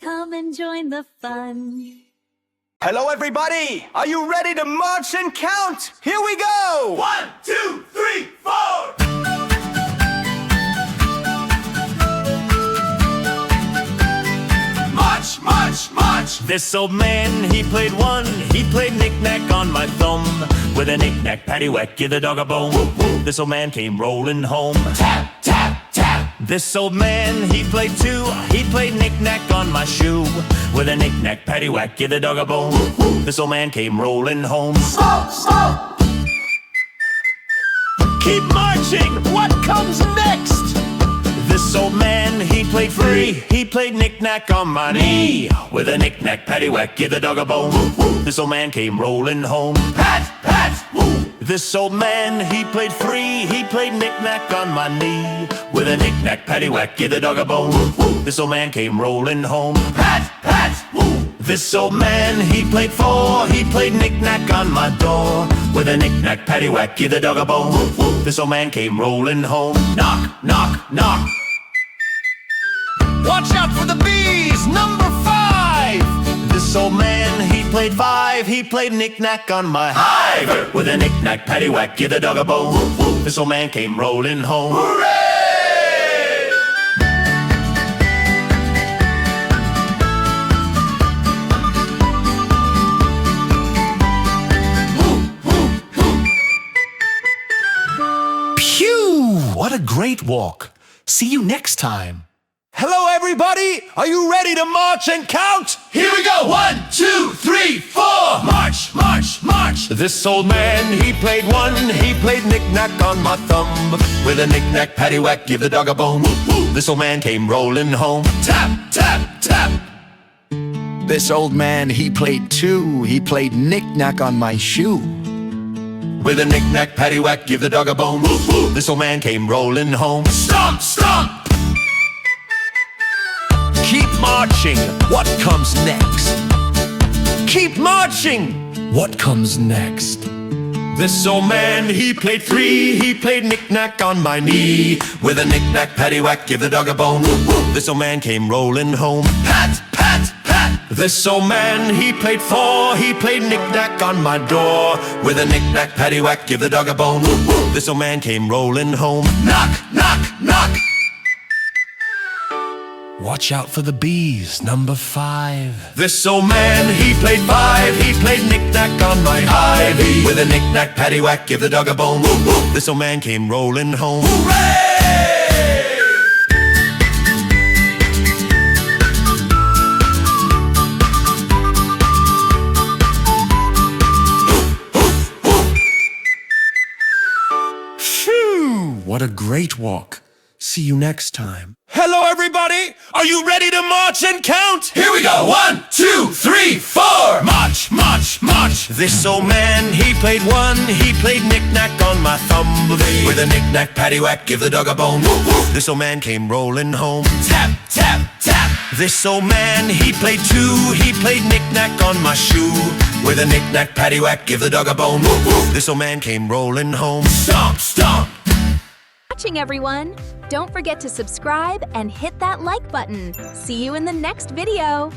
Come and join the fun. Hello, everybody! Are you ready to march and count? Here we go! 1, 2, 3, 4! March, march, march! This old man, he played one. He played knick-knack on my thumb. With a knick-knack, paddywhack, give the dog a bone. Whoop, whoop. This old man came rolling home. Tap, tap, tap! This old man, he played two. He played knick-knack on my shoe. With a knick-knack, paddywhack, give the dog a bone. Whoop, whoop. This old man came rolling home. Stop, stop! Keep marching! What comes next? This old man, he played free. He played knick-knack on my knee. With a knick-knack, paddywhack, give the dog a bone. Whoop, whoop. This old man came rolling home. Pat, pat, woo! This old man, he played free. He played knick-knack on my knee. With a knick-knack, paddywhack, give the dog a bone. Whoop, whoop. This old man came rolling home. Pat, pat, woo! This old man, he played four. He played knick-knack on my door. With a knick-knack, paddywhack, give the dog a bone. Whoop, whoop. This old man came rolling home. Knock, knock, knock! Watch out for the bees! Number 5! This old man, he played 5. He played knick-knack on my hive. With a knick-knack, paddywhack, give the dog a bone. Whoop, whoop. This old man came rolling home. Hooray! Phew! What a great walk. See you next time. Hello, everybody! Are you ready to march and count? Here we go! 1, 2, 3, 4! March, march, march! This old man, he played one. He played knick-knack on my thumb. With a knick-knack, paddywhack, give the dog a bone. Woo, woo. This old man came rolling home. Tap, tap, tap! This old man, he played 2. He played knick-knack on my shoe. With a knick-knack, paddywhack, give the dog a bone. Woo, woo. This old man came rolling home. Stomp, stomp! Keep marching. What comes next? Keep marching. What comes next? This old man, he played 3. He played knick-knack on my knee. With a knick-knack, paddywhack, give the dog a bone. Woo, woo. This old man came rolling home. Pat, pat, pat! This old man, he played 4. He played knick-knack on my door. With a knick-knack, paddywhack, give the dog a bone. Woo, woo. This old man came rolling home. Knock, knock, knock! Watch out for the bees, number 5. This old man, he played 5. He played knick-knack on my hive. With a knick-knack, paddywhack, give the dog a bone. Woo, woo. This old man came rolling home. Hooray! Phew! What a great walk. See you next time. Hello, everybody! Are you ready to march and count? Here we go! 1, 2, 3, 4! March, march, march! This old man, he played 1. He played knick-knack on my thumb. With a knick-knack, paddywhack, give the dog a bone. Woo, woo. This old man came rolling home. Tap, tap, tap! This old man, he played 2. He played knick-knack on my shoe. With a knick-knack, paddywhack, give the dog a bone. Woo, woo. This old man came rolling home. Stomp, stomp! Watching, everyone. Don't forget to subscribe and hit that like button. See you in the next video.